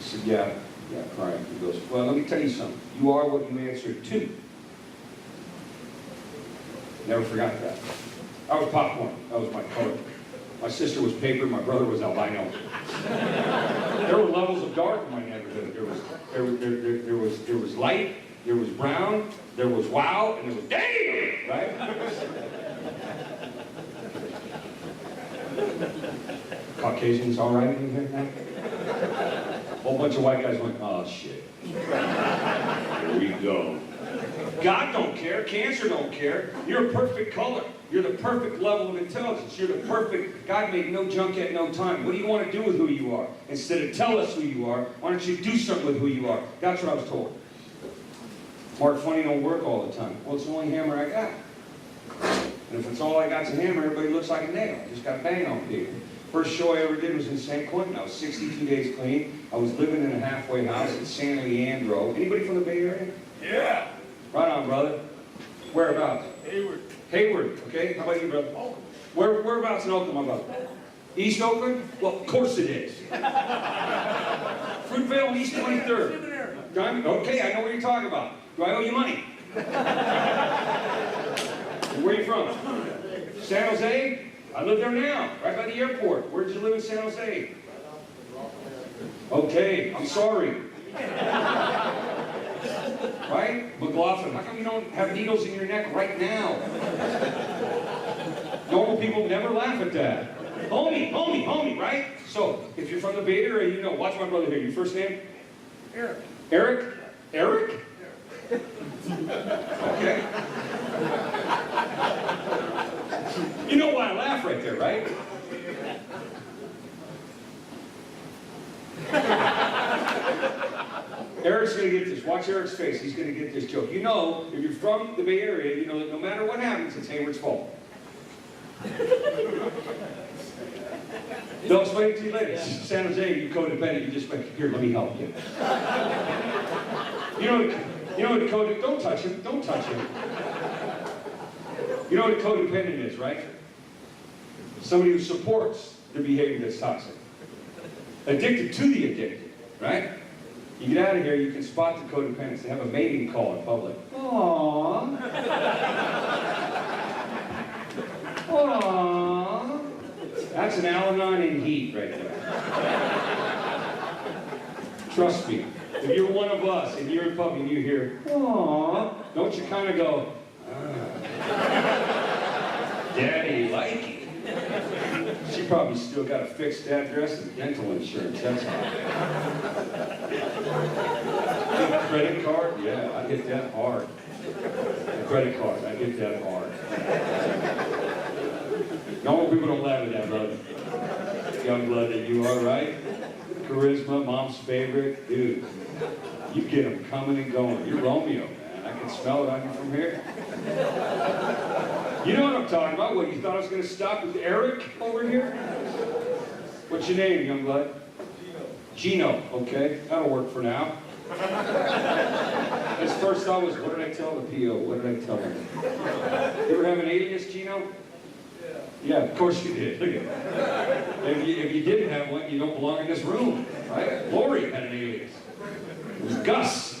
said, yeah, crying. He goes, well, let me tell you something. You are what you answer to. Never forgot that. I was popcorn. That was my color. My sister was paper. My brother was albino. There were levels of dark in my neighborhood. There was light. There was brown. There was wow, and there was damn. Right? Caucasians all right in here now? A whole bunch of white guys went, oh shit. Here we go. God don't care, cancer don't care. You're a perfect color. You're the perfect level of intelligence. You're the perfect, God made no junk at no time. What do you want to do with who you are? Instead of tell us who you are, why don't you do something with who you are? That's what I was told. Mark Funny don't work all the time. Well, it's the only hammer I got. And if it's all I got's a hammer, everybody looks like a nail. Just got to bang on people. First show I ever did was in St. Quentin. I was 62 days clean. I was living in a halfway house in San Leandro. Anybody from the Bay Area? Yeah. Right on, brother. Whereabouts? Hayward. Hayward, okay. How about you, brother? Whereabouts in Oakland, my brother? East Oakland? Well, of course it is. Fruitvale, East 23rd. Diamond? Okay, I know what you're talking about. Do I owe you money? Where are you from? San Jose? I live there now, right by the airport. Where did you live in San Jose? Okay, I'm sorry. Right? McLaughlin, how come you don't have needles in your neck right now? Normal people never laugh at that. Homie, right? So, if you're from the Bay Area, you know, watch my brother here. Your first name? Eric. Eric? Eric? Okay. You know why I laugh right there, right? Eric's going to get this. Watch Eric's face. He's going to get this joke. You know, if you're from the Bay Area, you know that no matter what happens, it's Hayward's fault. They'll explain it to you later. San Jose, you codependent, you just like, here, let me help you. You know what a codependent, don't touch him. You know what a codependent is, right? Somebody who supports the behavior that's toxic. Addicted to the addicted, right? You get out of here, you can spot the codependents. They have a mating call in public. Aww. Aww. That's an Al-Anon in heat right there. Trust me. If you're one of us and you're in public and you hear, aww, don't you kind of go, Daddy like it. She probably still got a fixed address and dental insurance, that's all. Credit card? Yeah, I get that hard. A credit card, I get that hard. Normal people don't laugh at that, brother. Young blood that you are, right? Charisma, mom's favorite. Dude, you get them coming and going. You're Romeo, man. I can smell it on you from here. You know what I'm talking about? What, you thought I was going to stop with Eric over here? What's your name, young blood? Gino. Okay, that'll work for now. His first thought was, what did I tell the PO? What did I tell him? You ever have an alias, Gino? Yeah, of course you did. Look at that. If you didn't have one, you don't belong in this room, right? Lori had an alias. It was Gus.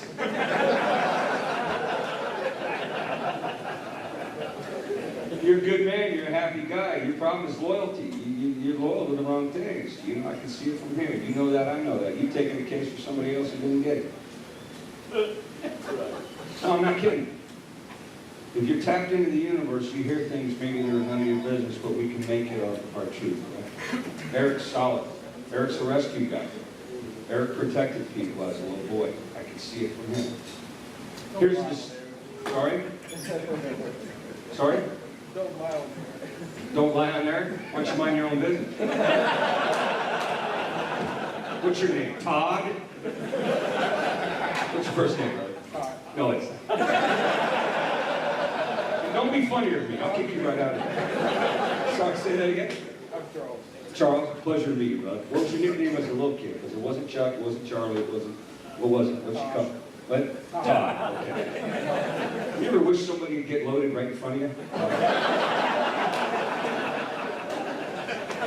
You're a good man, you're a happy guy. Your problem is loyalty. You're loyal to the wrong things. You know, I can see it from here. You know that, I know that. You've taken a case for somebody else who didn't get it. No, I'm not kidding. If you're tapped into the universe, you hear things maybe that are none of your business, but we can make it our truth. Right? Eric's solid. Eric's a rescue guy. Eric protected people as a little boy. I can see it from him. Here's this. Sorry? Sorry? Don't lie on there. Don't lie on Eric? Why don't you mind your own business? What's your name? Todd? What's your first name, brother? No, it's not. Don't be funny with me. I'll kick you right out of here. Sorry, say that again? I'm Charles. Charles, pleasure to meet you, brother. What was your nickname as a little kid? Because it wasn't Chuck, it wasn't Charlie, it wasn't... What was it? What's your cup? What? Todd. Okay. You ever wish somebody would get loaded right in front of you?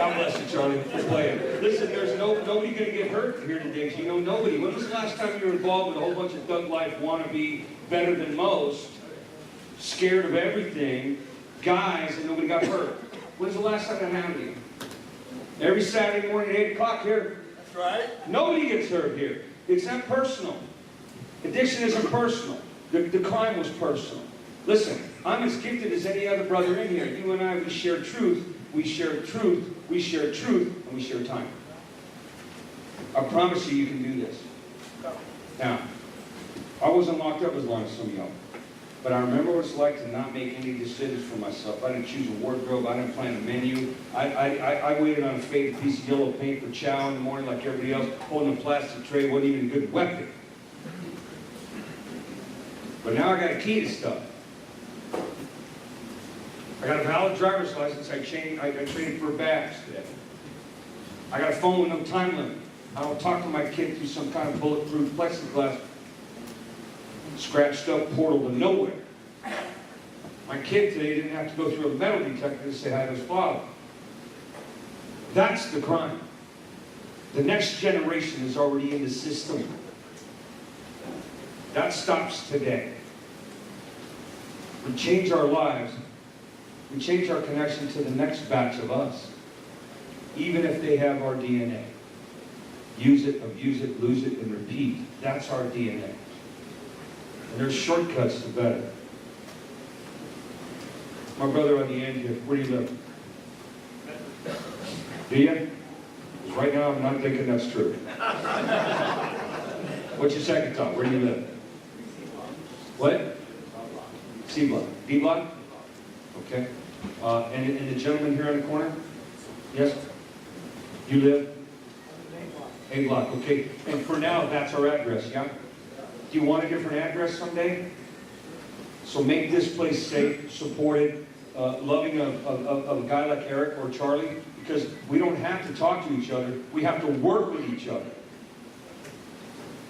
God bless you, Charlie. Just playing. Listen, there's nobody going to get hurt here today. You know, nobody. When was the last time you were involved with a whole bunch of thug life wannabe, better than most, scared of everything, guys, and nobody got hurt? When's the last time that happened to you? Every Saturday morning at 8 o'clock here. That's right. Nobody gets hurt here. It's not personal. Addiction isn't personal. The crime was personal. Listen, I'm as gifted as any other brother in here. You and I, we share truth. We share truth. We share truth. And we share time. I promise you, you can do this. Now, I wasn't locked up as long as some of y'all. But I remember what it's like to not make any decisions for myself. I didn't choose a wardrobe. I didn't plan a menu. I waited on a faded piece of yellow paint for chow in the morning like everybody else. Holding a plastic tray wasn't even a good weapon. But now I got a key to stuff. I got a valid driver's license. I traded for bags today. I got a phone with no time limit. I don't talk to my kid through some kind of bulletproof plexiglass scratched up portal to nowhere. My kid today didn't have to go through a metal detector to say hi to his father. That's the crime. The next generation is already in the system. That stops today. We change our lives. We change our connection to the next batch of us. Even if they have our DNA. Use it, abuse it, lose it, and repeat. That's our DNA. And there's shortcuts to better. My brother on the end here, where do you live? Do you? 'Cause right now I'm not thinking that's true. What's your second thought? Where do you live? What? C block. D block? Okay. And the gentleman here in the corner? Yes? You live? A block. Okay. And for now, that's our address, yeah? Do you want a different address someday? So make this place safe, supported, loving of a guy like Eric or Charlie, because we don't have to talk to each other. We have to work with each other.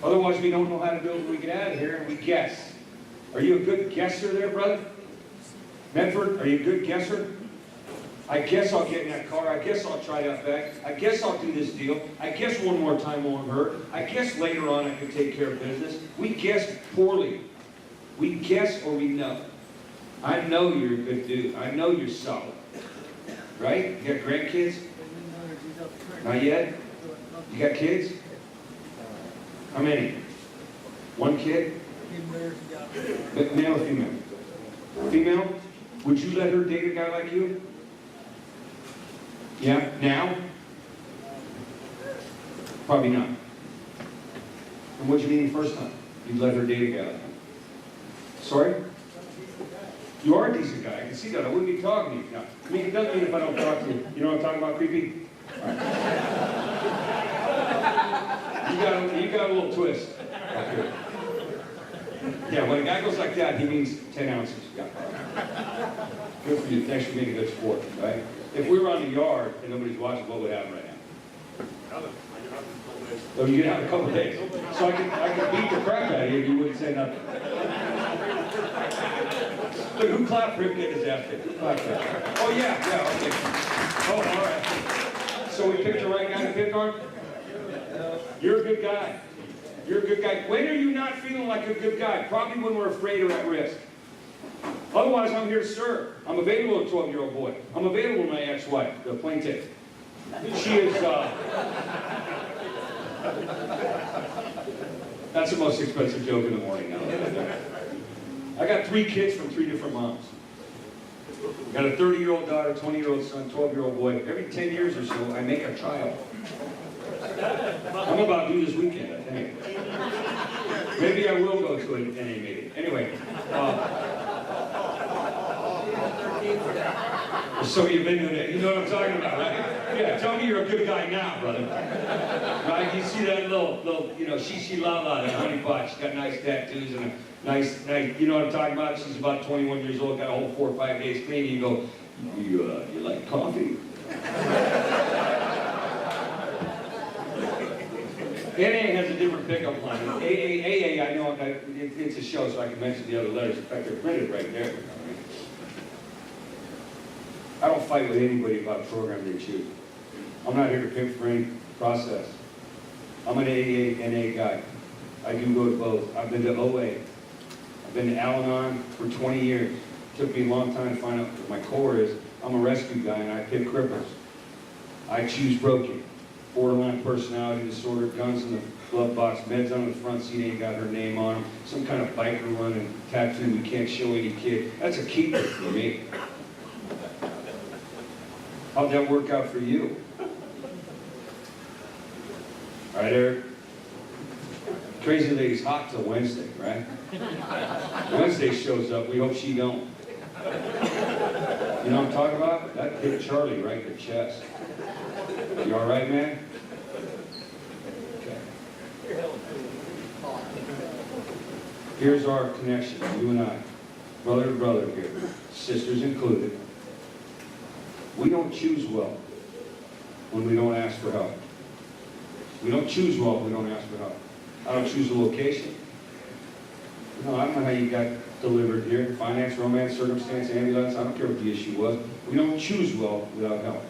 Otherwise, we don't know how to do it when we get out of here, and we guess. Are you a good guesser there, brother? Medford, are you a good guesser? I guess I'll get in that car. I guess I'll try that back. I guess I'll do this deal. I guess one more time won't hurt. I guess later on I can take care of business. We guess poorly. We guess or we know. I know you're a good dude. I know you're solid. Right? You got grandkids? Not yet? You got kids? How many? One kid? Male or female? Female? Would you let her date a guy like you? Yeah? Now? Probably not. And what did you mean the first time? You'd let her date a guy like you? Sorry? You are a decent guy. I can see that. I wouldn't be talking to you. No. I mean, it doesn't mean if I don't talk to you. You know what I'm talking about, creepy? All right. You got a little twist up here. Yeah, when a guy goes like that, he means 10 ounces. Yeah. Good for you. Thanks for being a good sport, right? If we were on the yard and nobody's watching, what would happen right now? Oh, you get out in a couple of days. So I could beat the crap out of you if you wouldn't say nothing. Look, who clapped for him getting his ass kicked? Who clapped for him? Oh, yeah, okay. Oh, all right. So we picked the right guy to pick on? You're a good guy. You're a good guy. When are you not feeling like a good guy? Probably when we're afraid or at risk. Otherwise, I'm here to serve. I'm available to a 12-year-old boy. I'm available to my ex-wife, the plaintiff. She is, that's the most expensive joke in the morning now. I got 3 kids from 3 different moms. I got a 30-year-old daughter, 20-year-old son, 12-year-old boy. Every 10 years or so, I make a child. I'm about to do this weekend, I think. Maybe I will go to an NA meeting. Anyway. So you've been doing it. You know what I'm talking about, right? Yeah, tell me you're a good guy now, brother. Right? You see that little, you know, Shishi Lala, that honey pot. She's got nice tattoos and a nice, you know what I'm talking about? She's about 21 years old, got a whole 4 or 5 days clean. You go, you like coffee? NA has a different pickup line. AA, I know it's a show, so I can mention the other letters. In fact, they're printed right there. I don't fight with anybody about a program they choose. I'm not here to pimp for any process. I'm an AA, NA guy. I do go to both. I've been to OA. I've been to Al-Anon for 20 years. It took me a long time to find out what my core is. I'm a rescue guy and I pick cripples. I choose broken. Borderline personality disorder, guns in the glove box, meds on the front seat, ain't got her name on them, some kind of biker running tattoo we can't show any kid. That's a keeper for me. How'd that work out for you? All right, Eric? Crazy lady's hot till Wednesday, right? Wednesday shows up, we hope she don't. You know what I'm talking about? That hit Charlie right in the chest. You all right, man? Okay. Here's our connection, you and I. Brother to brother here, sisters included. We don't choose well when we don't ask for help. We don't choose well when we don't ask for help. I don't choose the location. No, I don't know how you got delivered here. Finance, romance, circumstance, ambulance, I don't care what the issue was. We don't choose well without help.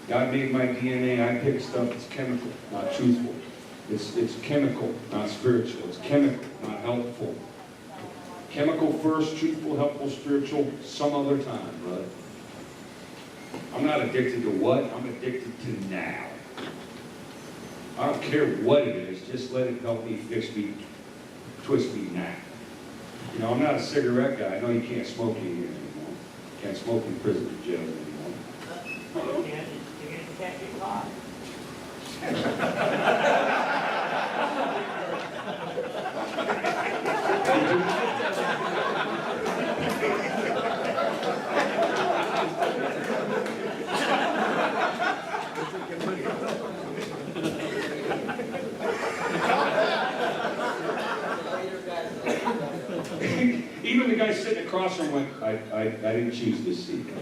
God made my DNA, I pick stuff that's chemical, not truthful. It's chemical, not spiritual. It's chemical, not helpful. Chemical first, truthful, helpful, spiritual, some other time, brother. I'm not addicted to what, I'm addicted to now. I don't care what it is, just let it help me, fix me, twist me now. You know, I'm not a cigarette guy. I know you can't smoke in here anymore. Can't smoke in prison or jail anymore. You can't get caught. Even the guy sitting across from him went, I didn't choose this seat. The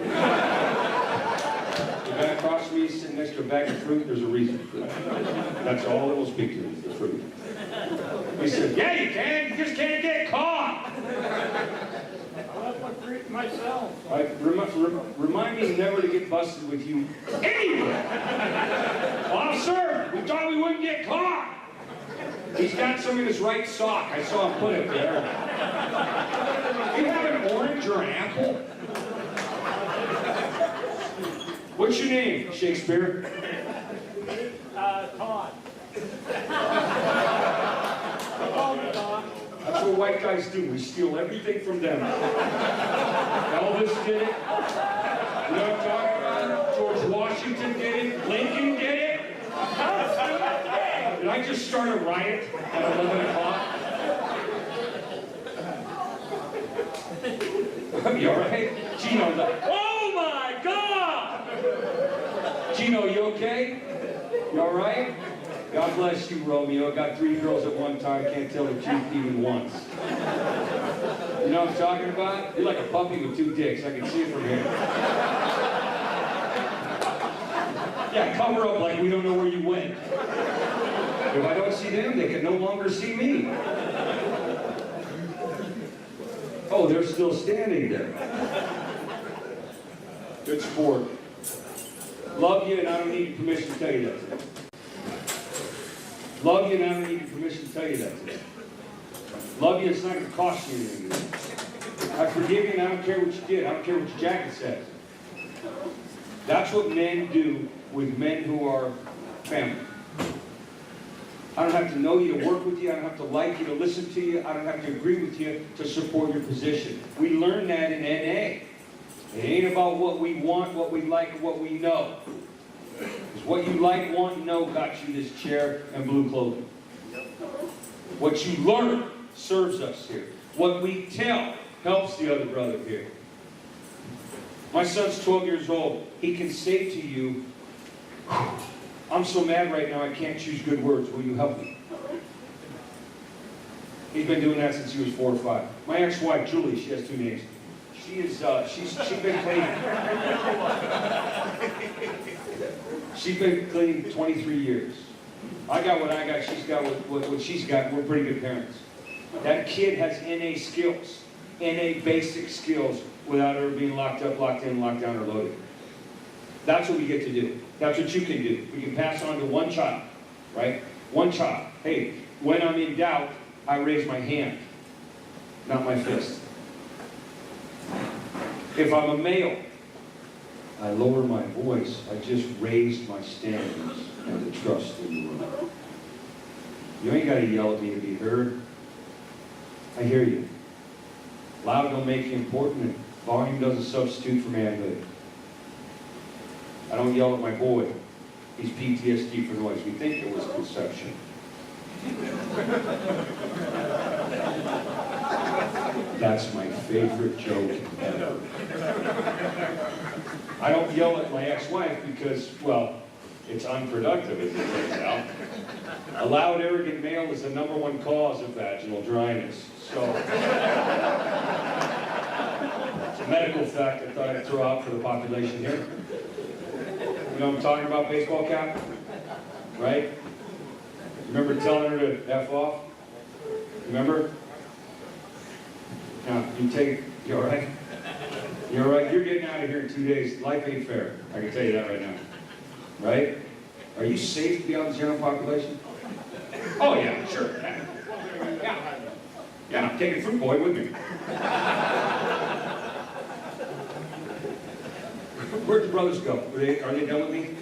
guy across from me sitting next to a bag of fruit, there's a reason for that. That's all it will speak to is the fruit. He said, yeah, you can, you just can't get caught. I left my fruit myself. Remind me never to get busted with you anywhere. Officer, we thought we wouldn't get caught. He's got some in his right sock. I saw him put it there. You have an orange or an apple? What's your name, Shakespeare? Todd. That's what white guys do. We steal everything from them. Elvis did it. You know what I'm talking about? George Washington did it. Lincoln did it. Did I just start a riot at 11 o'clock? You all right? Gino's like, oh my God! Gino, you okay? You all right? God bless you, Romeo. I got 3 girls at one time, can't tell the truth even once. You know what I'm talking about? You're like a puppy with 2 dicks. I can see it from here. Yeah, cover up like we don't know where you went. If I don't see them, they can no longer see me. Oh, they're still standing there. Good sport. Love you, and I don't need your permission to tell you that today. Love you, and I don't need your permission to tell you that today. Love you, it's not going to cost you anything. I forgive you, and I don't care what you did. I don't care what your jacket says. That's what men do with men who are family. I don't have to know you to work with you. I don't have to like you to listen to you. I don't have to agree with you to support your position. We learn that in NA. It ain't about what we want, what we like, what we know. Because what you like, want, and know got you this chair and blue clothing. What you learn serves us here. What we tell helps the other brother here. My son's 12 years old. He can say to you, I'm so mad right now I can't choose good words. Will you help me? He's been doing that since he was 4 or 5. My ex-wife, Julie, she has 2 names. She's been clean. She's been clean 23 years. I got what I got, she's got what she's got. We're pretty good parents. That kid has NA skills, NA basic skills, without ever being locked up, locked in, locked down, or loaded. That's what we get to do. That's what you can do. We can pass on to one child, right? One child. Hey, when I'm in doubt, I raise my hand, not my fist. If I'm a male, I lower my voice. I just raise my standards and the trust in the Lord. You ain't got to yell at me to be heard. I hear you. Loud don't make you important, and volume doesn't substitute for manhood. I don't yell at my boy. He's PTSD for noise. We think it was conception. That's my favorite joke ever. I don't yell at my ex-wife because, well, it's unproductive, as it turns out. A loud, arrogant male is the #1 cause of vaginal dryness. So, it's a medical fact I thought I'd throw out for the population here. You know what I'm talking about, baseball cap? Right? Remember telling her to F off? Remember? Now, you all right? You all right? You're getting out of here in 2 days. Life ain't fair. I can tell you that right now. Right? Are you safe to be out in the general population? Oh, yeah, sure. Yeah. Yeah, I'm taking Fruit Boy with me. Where'd the brothers go? Are they done with me?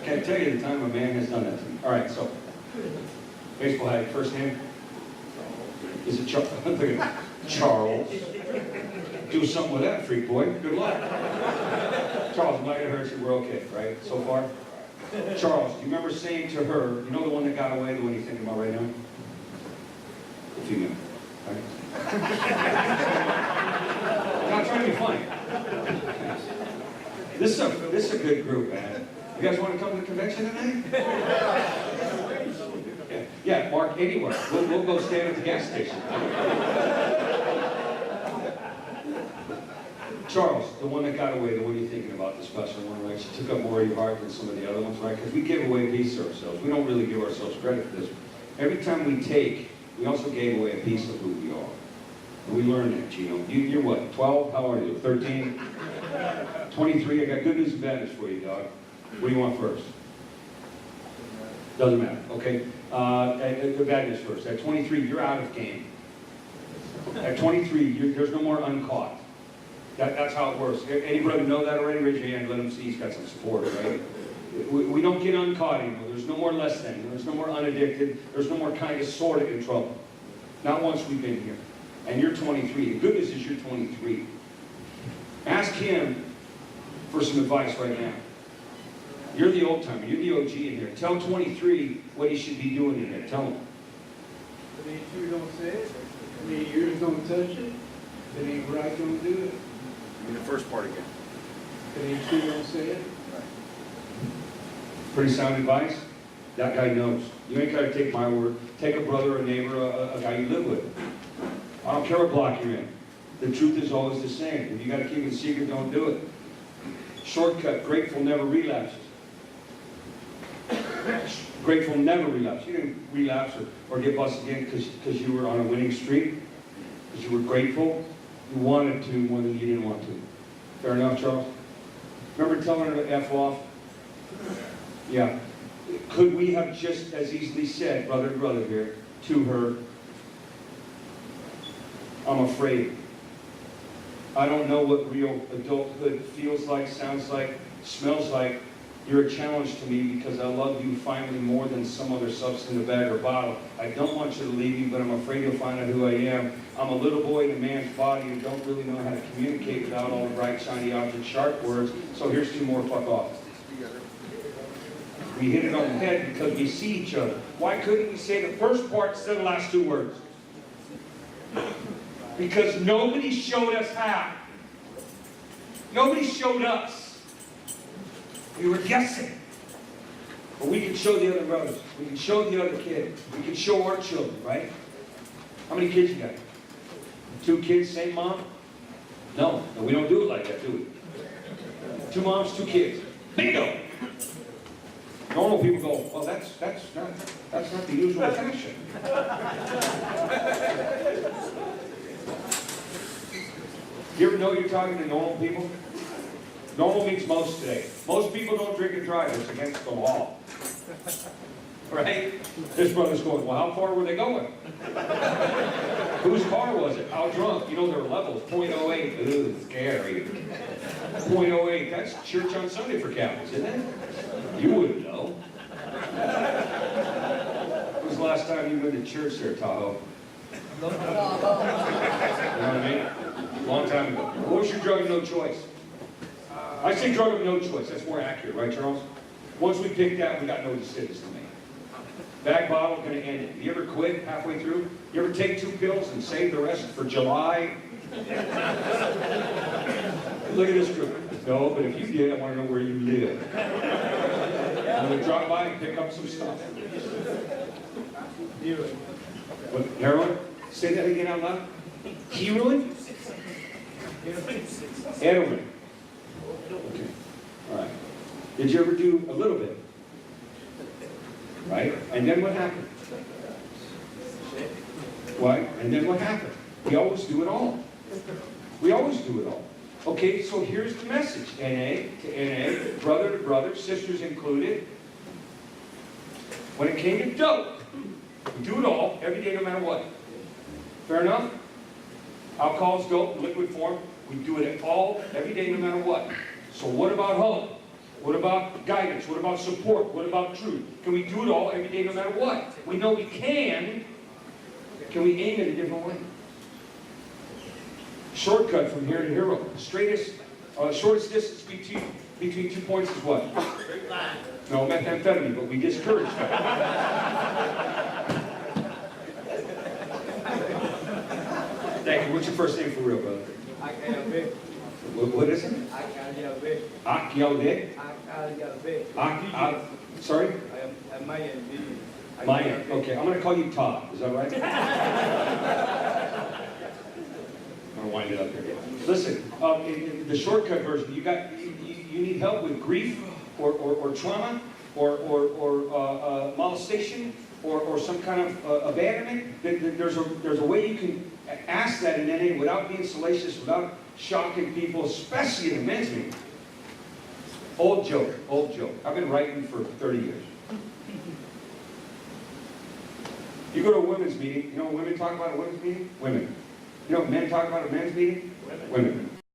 Can't tell you the time a man has done that to me. All right, so baseball hat, first name? Is it Charles? Do something with that, freak boy. Good luck. Charles, am I going to hurt you? We're okay, right? So far? Charles, do you remember saying to her, you know the one that got away, the one you're thinking about right now? The female, right? I'm not trying to be funny. This is a good group, man. You guys want to come to the convention tonight? Yeah, Mark, anywhere. We'll go stand at the gas station. Charles, the one that got away, the one you're thinking about, the special one, right? She took up more of your heart than some of the other ones, right? Because we give away a piece of ourselves. We don't really give ourselves credit for this. Every time we take, we also gave away a piece of who we are. And we learned that, Gino. You're what, 12? How are you? 13? 23? I got good news and bad news for you, dog. What do you want first? Doesn't matter, okay? The bad news first. At 23, you're out of game. At 23, there's no more uncaught. That's how it works. Any brother know that already? Raise your hand, let him see he's got some support, right? We don't get uncaught anymore. There's no more less than. There's no more unaddicted. There's no more kind of sort of in trouble. Not once we've been here. And you're 23. The good news is you're 23. Ask him for some advice right now. You're the old timer. You're the OG in here. Tell 23 what he should be doing in here. Tell him. If it ain't true, don't say it. If it ain't yours, don't touch it. If it ain't right, don't do it. I mean the first part again. If it ain't true, don't say it. Pretty sound advice? That guy knows. You ain't got to take my word. Take a brother, a neighbor, a guy you live with. I don't care what block you're in. The truth is always the same. If you got to keep it secret, don't do it. Shortcut, grateful never relapses. Grateful never relapsed. You didn't relapse or get busted again because you were on a winning streak, because you were grateful. You wanted to more than you didn't want to. Fair enough, Charles? Remember telling her to F off? Yeah. Could we have just as easily said, brother to brother here, to her, I'm afraid. I don't know what real adulthood feels like, sounds like, smells like. You're a challenge to me because I love you finally more than some other substance in the bag or bottle. I don't want you to leave me, but I'm afraid you'll find out who I am. I'm a little boy in a man's body and don't really know how to communicate without all the bright, shiny object, sharp words. So here's 2 more, fuck off. We hit it on the head because we see each other. Why couldn't we say the first part instead of the last 2 words? Because nobody showed us how. Nobody showed us. We were guessing. But we can show the other brothers. We can show the other kids. We can show our children, right? How many kids you got? 2 kids, same mom? No, we don't do it like that, do we? 2 moms, 2 kids. Bingo! Normal people go, well, that's not the usual fashion. You ever know you're talking to normal people? Normal means most today. Most people don't drink and drive. It's against the law. Right? This brother's going, well, how far were they going? Whose car was it? How drunk? You know, there are levels. 0.08. Ooh, scary. 0.08. That's church on Sunday for Catholics, isn't it? You wouldn't know. When was the last time you went to church there, Tahoe? You know what I mean? Long time ago. What was your drug of no choice? I say drug of no choice. That's more accurate, right, Charles? Once we pick that, we got no decisions to make. Bag bottle, gonna end it. You ever quit halfway through? You ever take 2 pills and save the rest for July? Look at this group. No, but if you did, I want to know where you live. I'm gonna drop by and pick up some stuff. What, heroin? Say that again out loud. Heroin? Edelman. Okay. All right. Did you ever do a little bit? Right? And then what happened? What? And then what happened? We always do it all. We always do it all. Okay, so here's the message. NA to NA, brother to brother, sisters included. When it came to dope, we do it all, every day, no matter what. Fair enough? Alcohol's dope in liquid form. We do it all, every day, no matter what. So what about hope? What about guidance? What about support? What about truth? Can we do it all every day, no matter what? We know we can. Can we aim it a different way? Shortcut from here to hero. Shortest distance between 2 points is what? No, methamphetamine, but we discourage that. Thank you. What's your first name for real, brother? What is it? Akialde? Sorry? Maya. Okay, I'm going to call you Todd. Is that right? I'm going to wind it up here. Listen, in the shortcut version, you need help with grief or trauma or molestation or some kind of abandonment. There's a way you can ask that in NA without being salacious, without shocking people, especially in a men's meeting. Old joke. I've been writing for 30 years. You go to a women's meeting, you know what women talk about at a women's meeting? Women. You know what men talk about at a men's meeting? Women.